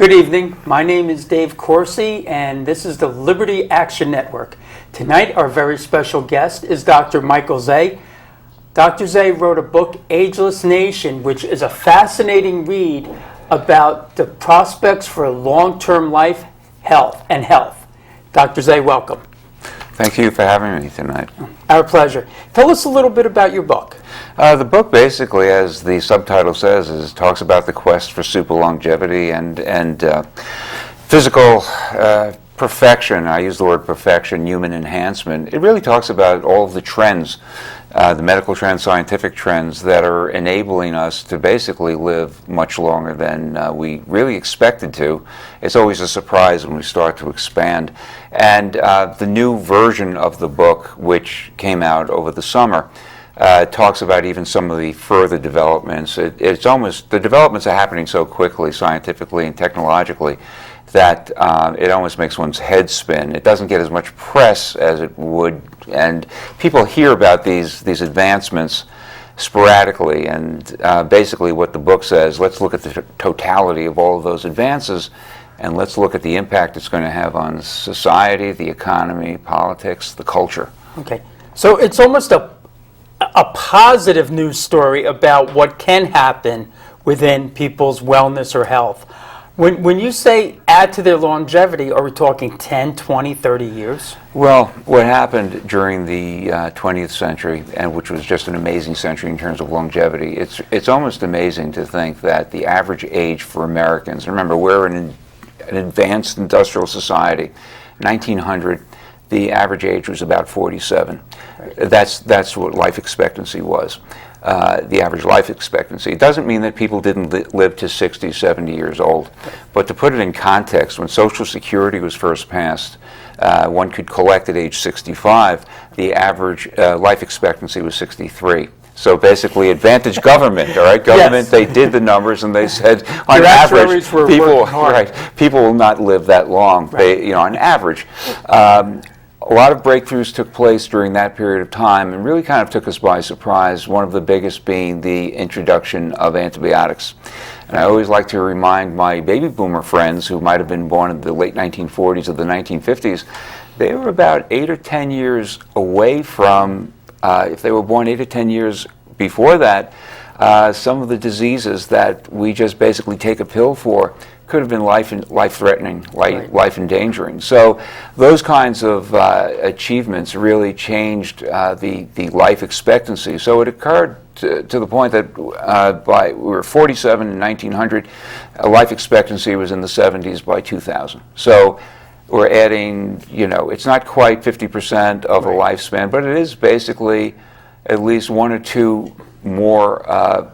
Good evening. My name is Dave Corsi, and this is the Liberty Action Network. Tonight, our very special guest is Dr. Michael Zey. Dr. Zey wrote a book, Ageless Nation, which is a fascinating read about the prospects for long-term life, health. Dr. Zey, welcome. Thank you for having me tonight. Our pleasure. Tell us a little bit about your book. The book basically, as the subtitle says, talks about the quest for super longevity and physical perfection. I use the word perfection, human enhancement. It really talks about all of the trends, the medical trends, scientific trends that are enabling us to basically live much longer than we really expected to. It's always a surprise when we start to expand. And the new version of the book, which came out over the summer, talks about even some of the further developments. It's almost, the developments are happening so quickly, scientifically and technologically, that it almost makes one's head spin. It doesn't get as much press as it would, and people hear about these advancements sporadically, and basically what the book says, let's look at the totality of all of those advances, and let's look at the impact it's going to have on society, the economy, politics, the culture. Okay, so it's almost a positive news story about what can happen within people's wellness or health. When you say add to their longevity, are we talking 10, 20, 30 years? Well, what happened during the 20th century, and which was just an amazing century in terms of longevity, it's almost amazing to think that the average age for Americans, remember we're an advanced industrial society, 1900, the average age was about 47. Right. That's what life expectancy was. The average life expectancy. It doesn't mean that people didn't live to 60, 70 years old. But to put it in context, when Social Security was first passed, one could collect at age 65. The average life expectancy was 63. So basically, advantage government, all right? Government, yes. They did the numbers and they said, on average, people will not live that long, right. On average. A lot of breakthroughs took place during that period of time and really kind of took us by surprise, one of the biggest being the introduction of antibiotics. And I always like to remind my baby boomer friends who might have been born in the late 1940s or the 1950s, they were about 8 or 10 years away from, if they were born 8 or 10 years before that, some of the diseases that we just basically take a pill for could have been life-threatening, life-endangering. So those kinds of achievements really changed the life expectancy. So it occurred to the point that we were 47 in 1900, life expectancy was in the 70s by 2000. So we're adding, it's not quite 50% of a lifespan, but it is basically at least 1 or 2 more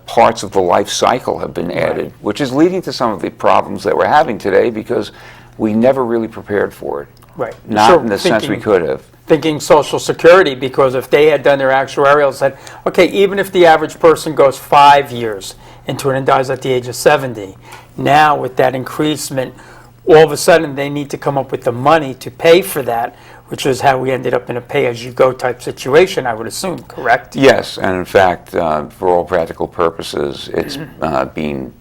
parts of the life cycle have been added, which is leading to some of the problems that we're having today because we never really prepared for it. Right. Not in the sense we could have. Thinking Social Security, because if they had done their actuarial, said, okay, even if the average person goes 5 years into it and dies at the age of 70, now with that increasement, all of a sudden they need to come up with the money to pay for that, which is how we ended up in a pay-as-you-go type situation, I would assume, correct? Yes, and in fact, for all practical purposes, it's being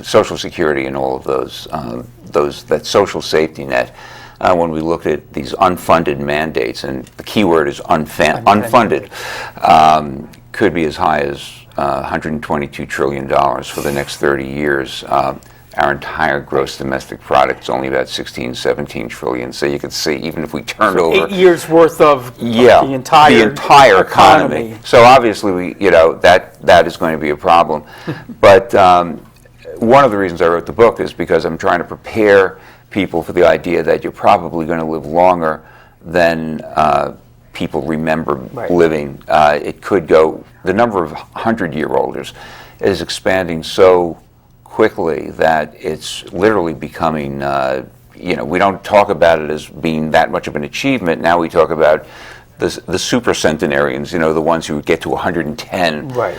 Social Security and all of that social safety net. When we look at these unfunded mandates, and the key word is unfunded, could be as high as $122 trillion for the next 30 years. Our entire gross domestic product is only about 16, 17 trillion. So you can see, even if we turned over 8 years worth of the entire economy. So obviously, that is going to be a problem. But one of the reasons I wrote the book is because I'm trying to prepare people for the idea that you're probably going to live longer than people remember living. It could go, the number of 100-year-olders is expanding so quickly that it's literally becoming, we don't talk about it as being that much of an achievement. Now we talk about the super centenarians, the ones who get to 110. Right.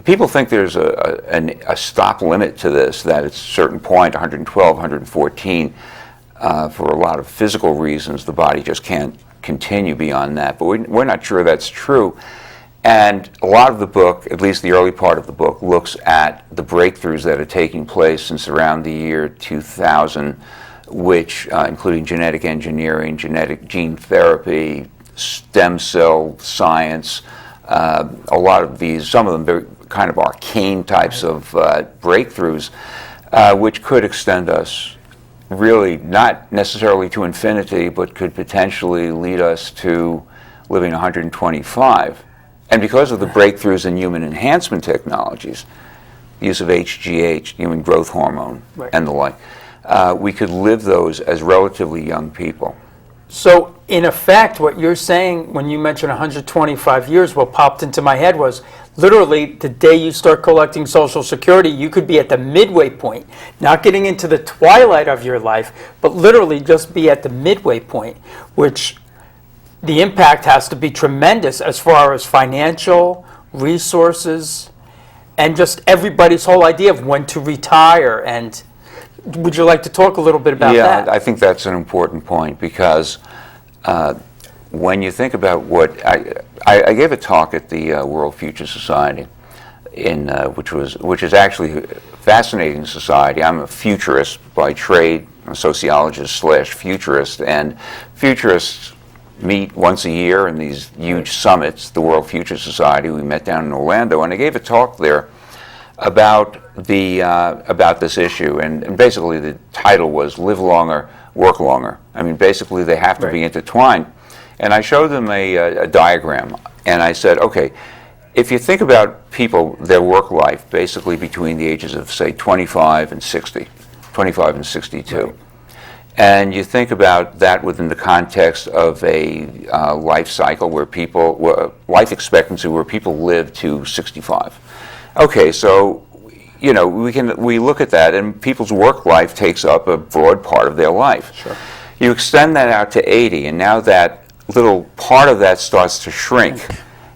People think there's a stop limit to this, that at a certain point, 112, 114, for a lot of physical reasons, the body just can't continue beyond that. But we're not sure that's true. And a lot of the book, at least the early part of the book, looks at the breakthroughs that are taking place since around the year 2000, which, including genetic engineering, genetic gene therapy, stem cell science, a lot of these, some of them very kind of arcane types of breakthroughs, which could extend us really not necessarily to infinity, but could potentially lead us to living 125. And because of the breakthroughs in human enhancement technologies, the use of HGH, human growth hormone, and the like, we could live those as relatively young people. So, in effect, what you're saying when you mentioned 125 years, what popped into my head was literally the day you start collecting Social Security, you could be at the midway point, not getting into the twilight of your life, but literally just be at the midway point, which the impact has to be tremendous as far as financial, resources, and just everybody's whole idea of when to retire. And would you like to talk a little bit about that? Yeah, I think that's an important point because when you think about what I gave a talk at the World Future Society, which is actually a fascinating society. I'm a futurist by trade, a sociologist / futurist, and futurists meet once a year in these huge summits, the World Future Society. We met down in Orlando, and I gave a talk there about this issue, and basically the title was "Live Longer, Work Longer." I mean, basically they have to be intertwined. And I showed them a diagram, and I said, okay, if you think about people, their work life, basically between the ages of, say, 25 and 60, 25 and 62, right. And you think about that within the context of a life cycle where life expectancy where people live to 65. Okay, so, you know, we look at that, and people's work life takes up a broad part of their life. Sure. You extend that out to 80, and now that little part of that starts to shrink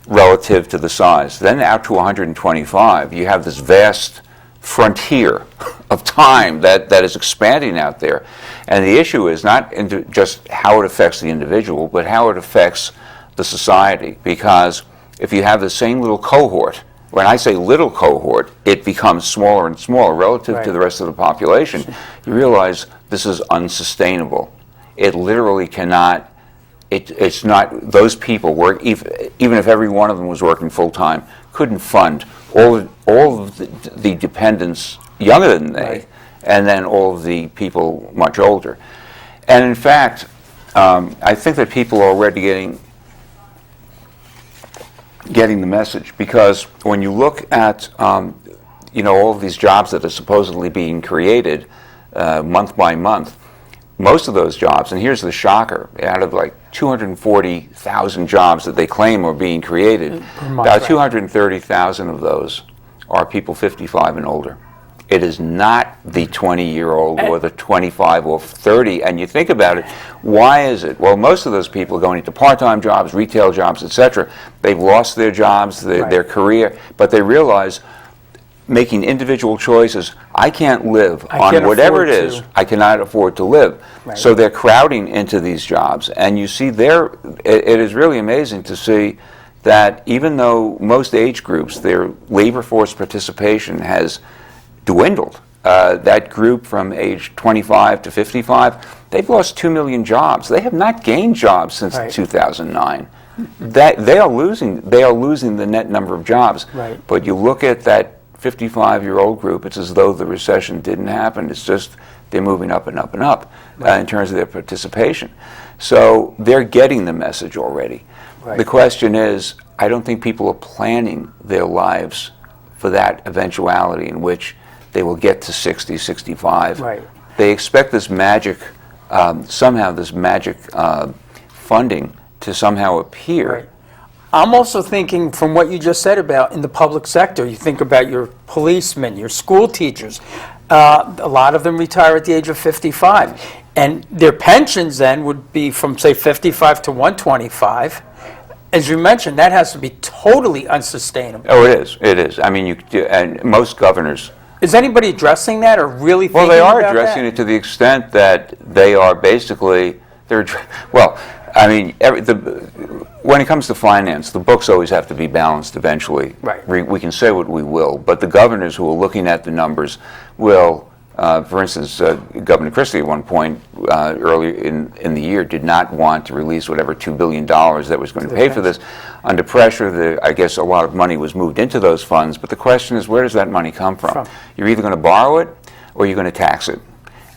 relative to the size. Then out to 125, you have this vast frontier of time that is expanding out there. And the issue is not just how it affects the individual, but how it affects the society. Because if you have the same little cohort, when I say little cohort, it becomes smaller and smaller relative to the rest of the population, you realize this is unsustainable. It literally cannot. It's not, those people work, even if every one of them was working full-time, couldn't fund all of the dependents younger than they, and then all of the people much older. And in fact, I think that people are already getting the message, because when you look at all of these jobs that are supposedly being created month by month, most of those jobs, and here's the shocker, out of like 240,000 jobs that they claim are being created, about 230,000 of those are people 55 and older. It is not the 20-year-old or the 25 or 30, and you think about it, why is it? Well, most of those people are going into part-time jobs, retail jobs, etc. They've lost their jobs, their career, but they realize making individual choices, I can't live on whatever it is, I cannot afford to live. Right. So they're crowding into these jobs. And you see it is really amazing to see that even though most age groups, their labor force participation has dwindled, that group from age 25 to 55, they've lost 2 million jobs. They have not gained jobs since 2009. They are losing the net number of jobs. Right. But you look at that 55-year-old group, it's as though the recession didn't happen. It's just they're moving up and up and up in terms of their participation. So they're getting the message already. Right. The question is, I don't think people are planning their lives for that eventuality in which they will get to 60, 65. Right. They expect this magic, somehow this magic funding to somehow appear. Right. I'm also thinking from what you just said about in the public sector, you think about your policemen, your school teachers, a lot of them retire at the age of 55. And their pensions then would be from, say, 55 to 125. As you mentioned, that has to be totally unsustainable. Oh, it is. I mean, and most governors. Is anybody addressing that or really thinking about that? Well, they are addressing it to the extent that they are basically, I mean, when it comes to finance, the books always have to be balanced eventually. Right. We can say what we will, but the governors who are looking at the numbers will, for instance, Governor Christie at one point earlier in the year did not want to release whatever $2 billion that was going to pay for this. Under pressure, I guess a lot of money was moved into those funds, but the question is, where does that money come from? You're either going to borrow it or you're going to tax it.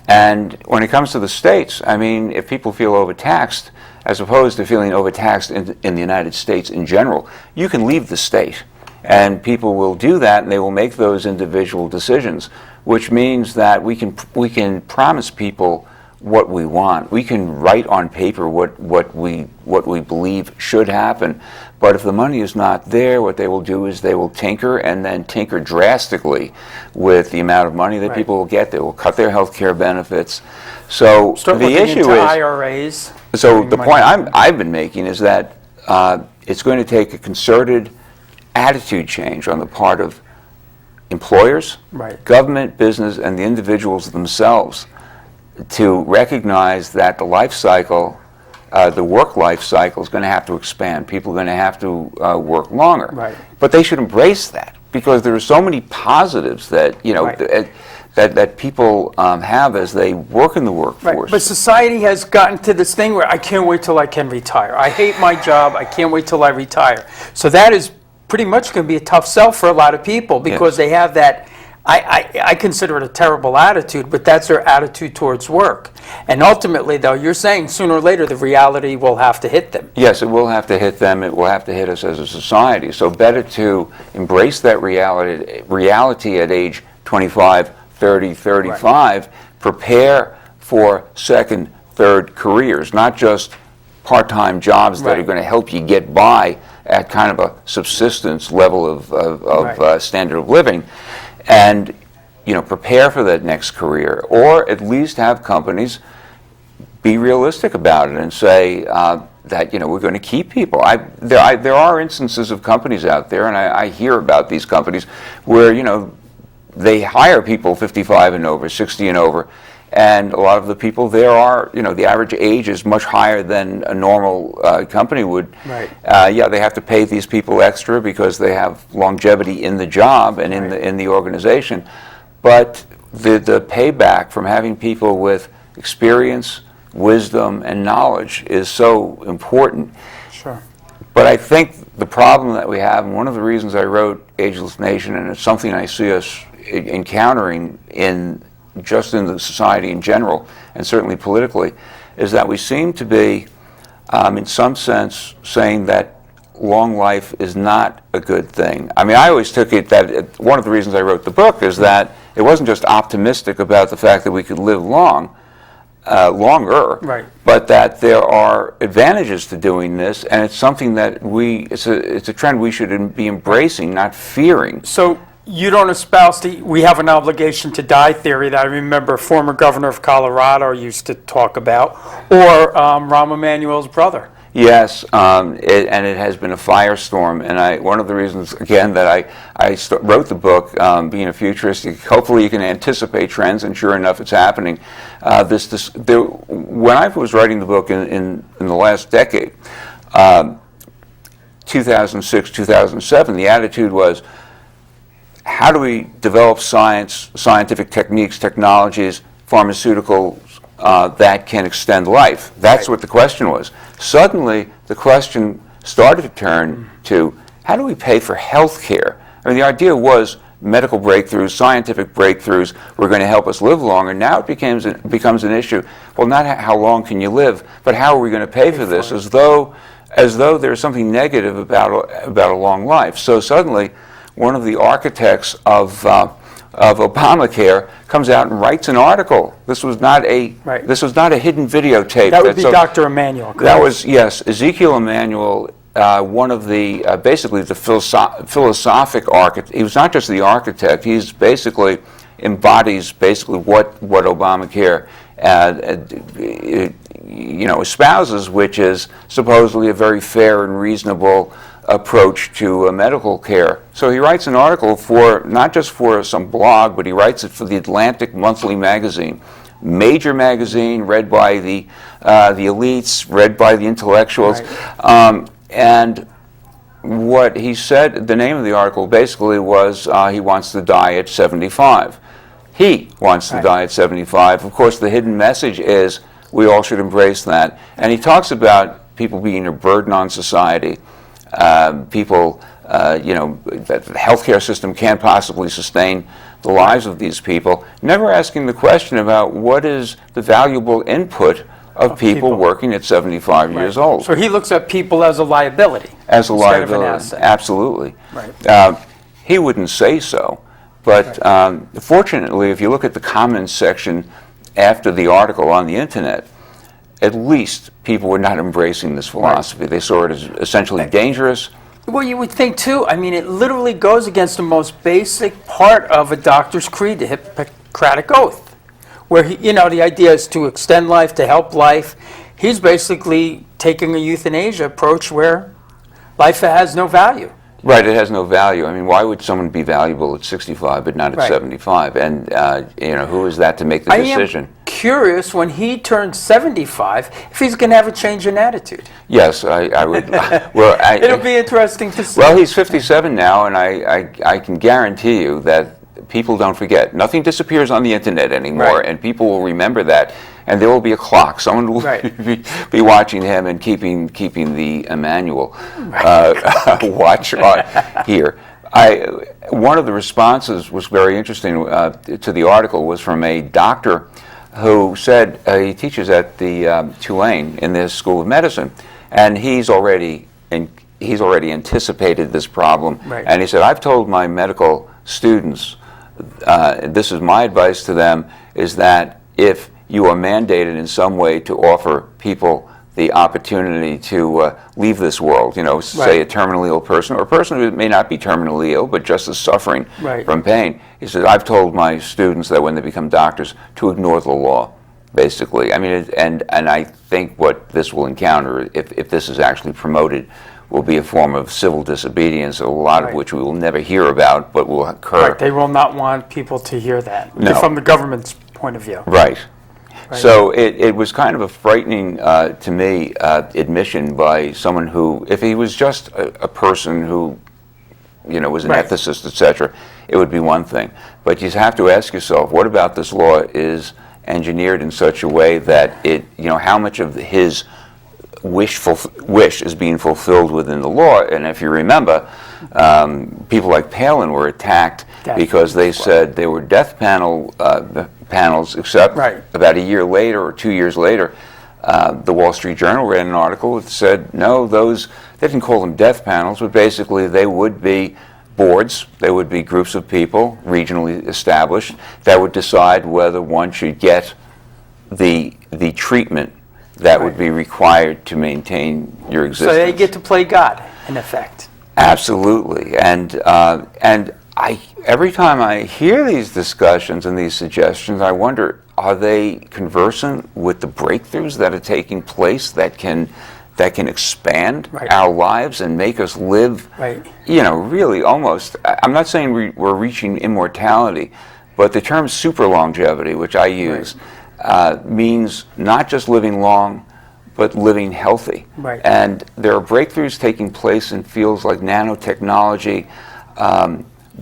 And when it comes to the states, I mean, if people feel overtaxed, as opposed to feeling overtaxed in the United States in general, you can leave the state. And people will do that, and they will make those individual decisions, which means that we can promise people what we want. We can write on paper what we believe should happen. But if the money is not there, what they will do is they will tinker, and then tinker drastically with the amount of money that people will get. They will cut their health care benefits. So the issue is IRAs. So the point I've been making is that it's going to take a concerted attitude change on the part of employers, government, business, and the individuals themselves to recognize that the life cycle, the work life cycle, is going to have to expand. People are going to have to work longer. But they should embrace that, because there are so many positives that, you know, that people have as they work in the workforce. But society has gotten to this thing where I can't wait till I can retire. I hate my job. I can't wait till I retire. So that is pretty much going to be a tough sell for a lot of people, because they have that, I consider it a terrible attitude, but that's their attitude towards work. And ultimately, though, you're saying sooner or later the reality will have to hit them. Yes, it will have to hit them. It will have to hit us as a society. So better to embrace that reality at age 25, 30, 35, prepare for second, third careers, not just part-time jobs that are going to help you get by at kind of a subsistence level of standard of living, and prepare for that next career, or at least have companies be realistic about it and say that we're going to keep people. There are instances of companies out there, and I hear about these companies where they hire people 55 and over, 60 and over, and a lot of the people there are, the average age is much higher than a normal company would. Yeah, they have to pay these people extra because they have longevity in the job and in the organization. But the payback from having people with experience, wisdom, and knowledge is so important. Sure. But I think the problem that we have, and one of the reasons I wrote Ageless Nation, and it's something I see us encountering just in the society in general, and certainly politically, is that we seem to be, in some sense, saying that long life is not a good thing. I mean, I always took it that one of the reasons I wrote the book is that it wasn't just optimistic about the fact that we could live longer, but that there are advantages to doing this, and it's something that it's a trend we should be embracing, not fearing. So you don't espouse we have an obligation to die theory that I remember former governor of Colorado used to talk about, or Rahm Emanuel's brother. Yes, and it has been a firestorm, and one of the reasons, again, that I wrote the book, being a futurist, hopefully you can anticipate trends, and sure enough, it's happening. When I was writing the book in the last decade, 2006, 2007, the attitude was, how do we develop scientific techniques, technologies, pharmaceuticals that can extend life? That's what the question was. Suddenly, the question started to turn to, how do we pay for health care? I mean, the idea was medical breakthroughs, scientific breakthroughs were going to help us live longer. Now it becomes an issue. Well, not how long can you live, but how are we going to pay for this, as though there's something negative about a long life. So suddenly, one of the architects of Obamacare comes out and writes an article. This was not a hidden videotape. That would be Dr. Emanuel. Correct? That was, yes, Ezekiel Emanuel, one of the basically the philosophic architect. He was not just the architect. He's basically embodies what Obamacare espouses, which is supposedly a very fair and reasonable approach to medical care. So he writes an article not just for some blog, but he writes it for the Atlantic Monthly magazine, major magazine read by the elites, read by the intellectuals, And what he said, the name of the article basically was he wants to die at 75. He wants to die at 75. Of course, the hidden message is we all should embrace that. And he talks about people being a burden on society. People, that the healthcare system can't possibly sustain the lives of these people, never asking the question about what is the valuable input of people working at 75 years old. So he looks at people as a liability. As a liability, of an asset. absolutely. Right. He wouldn't say so, but fortunately, if you look at the comments section after the article on the internet, at least people were not embracing this philosophy. They saw it as essentially dangerous. Well, you would think too. I mean, it literally goes against the most basic part of a doctor's creed, the Hippocratic Oath, where the idea is to extend life, to help life. He's basically taking a euthanasia approach where life has no value. Right, it has no value. I mean, why would someone be valuable at 65 but not at 75? And who is that to make the decision? I am curious when he turns 75 if he's going to have a change in attitude. Yes, I would. Well, it'll be interesting to see. Well, he's 57 now, and I can guarantee you that people don't forget. Nothing disappears on the internet anymore, and people will remember that. And there will be a clock. Someone will be watching him and keeping the manual watch here. One of the responses was very interesting to the article was from a doctor who said he teaches at the Tulane in this School of Medicine, and he's already anticipated this problem. And he said, I've told my medical students, this is my advice to them, is that if you are mandated in some way to offer people the opportunity to leave this world, say a terminally ill person, or a person who may not be terminally ill, but just is suffering from pain. He says, I've told my students that when they become doctors to ignore the law, basically. I mean, and I think what this will encounter, if this is actually promoted, will be a form of civil disobedience, a lot of which we will never hear about, but will occur. They will not want people to hear that, from the government's point of view. Right. So it was kind of a frightening, to me, admission by someone who, if he was just a person who, was an ethicist, etc., it would be one thing. But you have to ask yourself, what about this law is engineered in such a way that how much of his wish is being fulfilled within the law? And if you remember, people like Palin were attacked because they said they were death panels, except about a year later or 2 years later, the Wall Street Journal ran an article that said, no, they didn't call them death panels, but basically they would be boards, they would be groups of people, regionally established, that would decide whether one should get the treatment that would be required to maintain your existence. So they get to play God, in effect. Absolutely. And every time I hear these discussions and these suggestions, I wonder, are they conversant with the breakthroughs that are taking place that can expand our lives and make us live, really almost, I'm not saying we're reaching immortality, but the term super longevity, which I use, means not just living long, but living healthy. And there are breakthroughs taking place in fields like nanotechnology,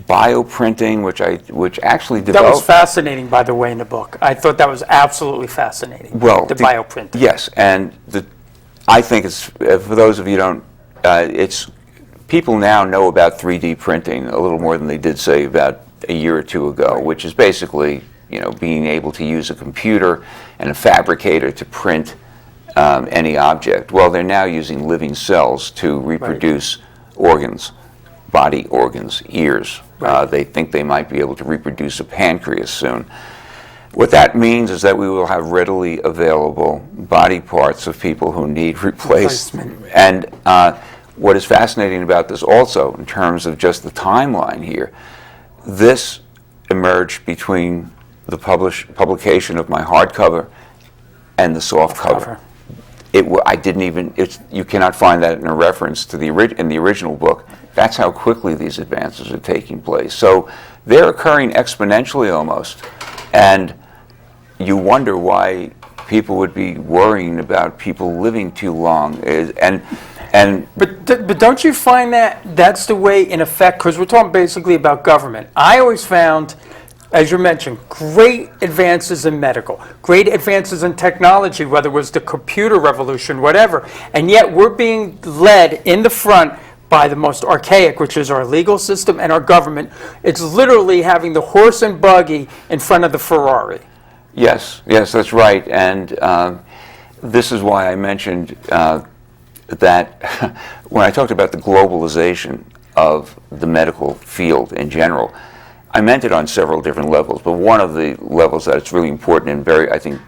bioprinting, which actually developed. That was fascinating, by the way, in the book. I thought that was absolutely fascinating. Well, the bioprinting. Yes, and I think it's, for those of you who don't, it's people now know about 3D printing a little more than they did, say, about a year or two ago, which is basically being able to use a computer and a fabricator to print any object. Well, they're now using living cells to reproduce organs, body organs, ears. They think they might be able to reproduce a pancreas soon. What that means is that we will have readily available body parts of people who need replacement. And what is fascinating about this also, in terms of just the timeline here, this emerged between the publication of my hardcover and the soft cover. I didn't even. You cannot find that in a reference to in the original book. That's how quickly these advances are taking place. So they're occurring exponentially almost, and you wonder why people would be worrying about people living too long. And And But don't you find that that's the way, in effect, because we're talking basically about government. I always found, as you mentioned, great advances in medical, great advances in technology, whether it was the computer revolution, whatever, and yet we're being led in the front by the most archaic, which is our legal system and our government. It's literally having the horse and buggy in front of the Ferrari. yes, yes, that's right. And this is why I mentioned that when I talked about the globalization of the medical field in general, I meant it on several different levels, but one of the levels that it's really important and very, I think,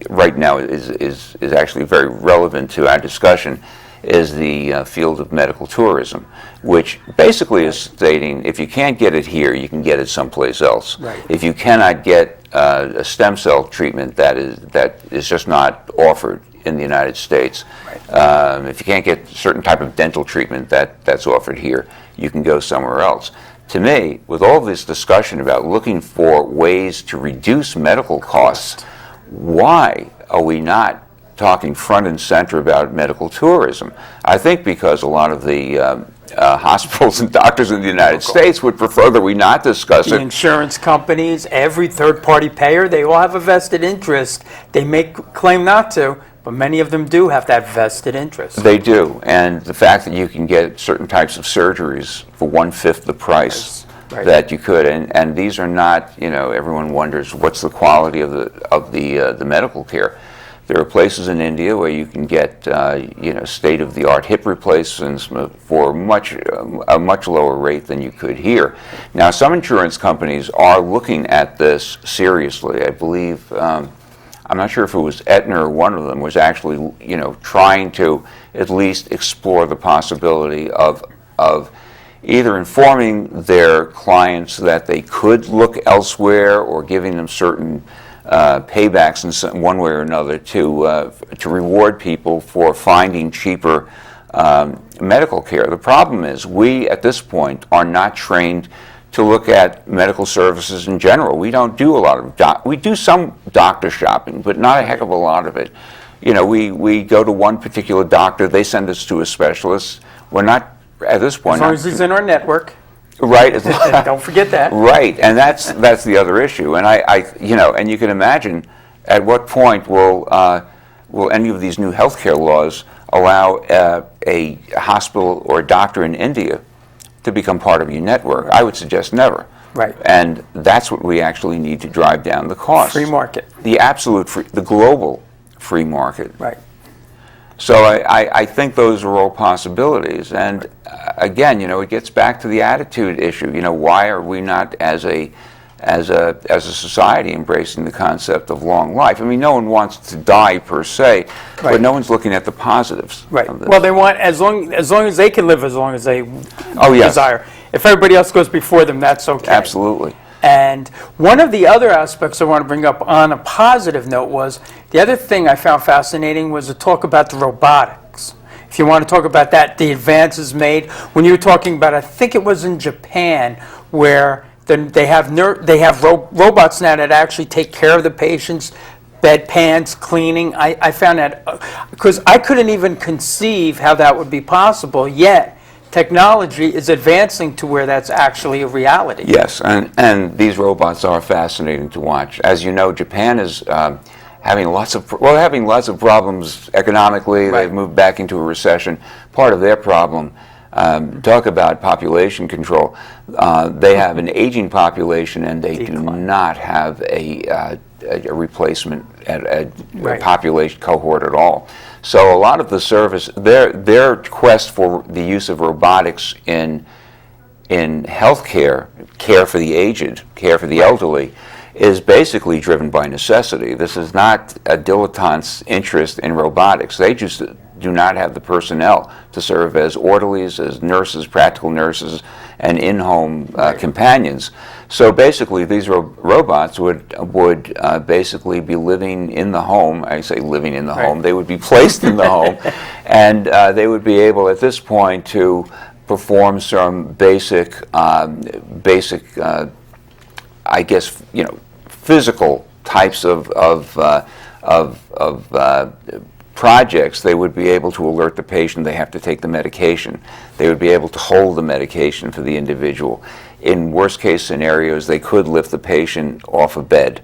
right now is actually very relevant to our discussion is the field of medical tourism, which basically is stating if you can't get it here, you can get it someplace else. Right. If you cannot get a stem cell treatment that is just not offered in the United States, Right. If you can't get a certain type of dental treatment that's offered here, you can go somewhere else. To me, with all this discussion about looking for ways to reduce medical costs, why are we not talking front and center about medical tourism? I think because a lot of the hospitals and doctors in the United States would prefer that we not discuss The it. insurance companies, every third-party payer, they all have a vested interest. They may claim not to, but many of them do have that vested interest. They do, and the fact that you can get certain types of surgeries for 1/5 the price Right. that you could, and these are not, everyone wonders what's the quality of the medical care. There are places in India where you can get, state-of-the-art hip replacements for a much lower rate than you could here. Now, some insurance companies are looking at this seriously. I believe, I'm not sure if it was Aetna or one of them was actually, trying to at least explore the possibility of either informing their clients that they could look elsewhere or giving them certain paybacks in one way or another to reward people for finding cheaper medical care. The problem is we, at this point, are not trained to look at medical services in general. We don't do a lot of we do some doctor shopping, but not a heck of a lot of it. We go to one particular doctor, they send us to a specialist. We're not, at this point, As long as he's in our network. right. Don't forget that. Right, and that's the other issue. And and you can imagine at what point will any of these new healthcare laws allow a hospital or a doctor in India to become part of your network? I would suggest never. Right. And that's what we actually need to drive down the cost. Free market. The absolute the global free market. Right. So I think those are all possibilities. And again, it gets back to the attitude issue. Why are we not as a society embracing the concept of long life? I mean, no one wants to die per se, Right. but no one's looking at the positives. Right. Of this. Well, they want as long as they can live as long as they Oh, yes. desire. If everybody else goes before them, that's okay. Absolutely. And one of the other aspects I want to bring up on a positive note was the other thing I found fascinating was to talk about the robotics. If you want to talk about that, the advances made when you were talking about, I think it was in Japan, where they have robots now that actually take care of the patients, bedpans, cleaning. I found that because I couldn't even conceive how that would be possible. Yet technology is advancing to where that's actually a reality. Yes, and these robots are fascinating to watch. As you know, Japan is having lots of problems economically. Right. They've moved back into a recession. Part of their problem, talk about population control. They have an aging population, and they do not have a replacement a Right. population cohort at all. So a lot of the service, their quest for the use of robotics in healthcare, care for the aged, care for the elderly, is basically driven by necessity. This is not a dilettante's interest in robotics. They just do not have the personnel to serve as orderlies, as nurses, practical nurses, and in-home companions. So basically, these robots would basically be living in the home. I say living in the home. They would be placed in the home, and they would be able at this point to perform some basic, I guess, projects, they would be able to alert the patient they have to take the medication. They would be able to hold the medication for the individual. In worst case scenarios, they could lift the patient off a bed.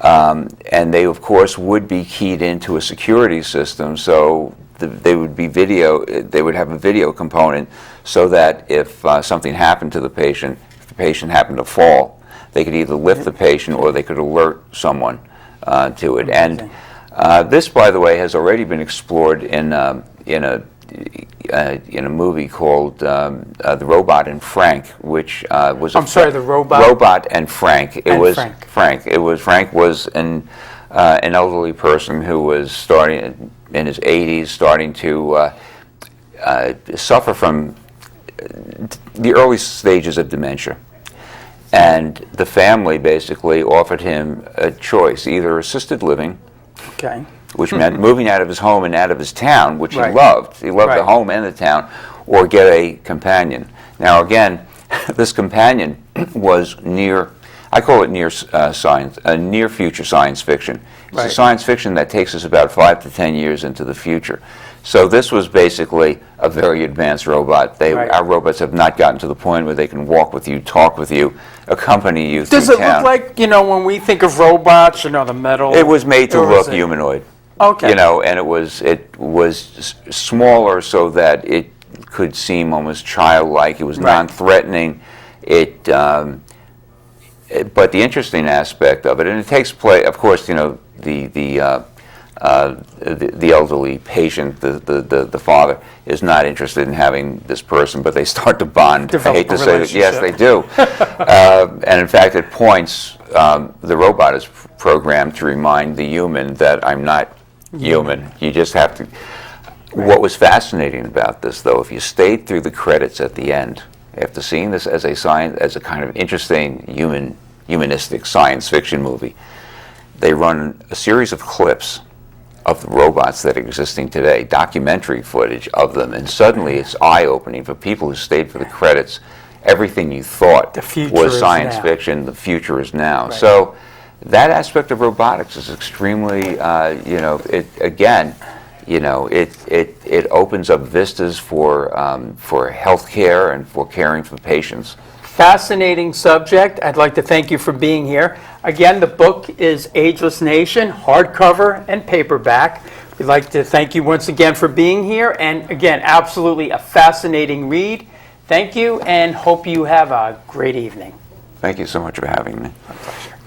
And they, of course, would be keyed into a security system, so they would be they would have a video component so that if something happened to the patient, if the patient happened to fall, they could either lift the patient or they could alert someone to it. Amazing. And this, by the way, has already been explored in a movie called The Robot and Frank, which was I'm sorry, The Robot? Robot and Frank. Frank was an elderly person who was starting in his 80s, starting to suffer from the early stages of dementia. And the family basically offered him a choice, either assisted living, Okay. which meant moving out of his home and out of his town, which Right. he loved. He loved Right. the home and the town, or get a companion. Now, again, this companion was I call it near future science fiction. It's Right. a science fiction that takes us about 5 to 10 years into the future. So this was basically a very advanced robot. Right. Our robots have not gotten to the point where they can walk with you, talk with you, accompany you through Does it town. look like, when we think of robots, the metal? It was made to or look is it- humanoid. Okay. And it was smaller so that it could seem almost childlike. It was Right. non-threatening. But the interesting aspect of it, and it takes place, of course, the elderly patient, the father, is not interested in having this person, but they start to bond. I hate Develop a to say that, yes, they do. And in fact, at points, the robot is programmed to remind the human that I'm not human. You just have to. What was fascinating about this, though, if you stayed through the credits at the end, after seeing this as a kind of interesting humanistic science fiction movie, they run a series of clips of the robots that are existing today, documentary footage of them, and suddenly it's eye-opening for people who stayed for the credits. Everything you thought The future was is science now. fiction, the future is now. Right. So that aspect of robotics is extremely, it opens up vistas for healthcare and for caring for patients. Fascinating subject. I'd like to thank you for being here. Again, the book is Ageless Nation, hardcover and paperback. We'd like to thank you once again for being here. And again, absolutely a fascinating read. Thank you, and hope you have a great evening. Thank you so much for having me. My pleasure.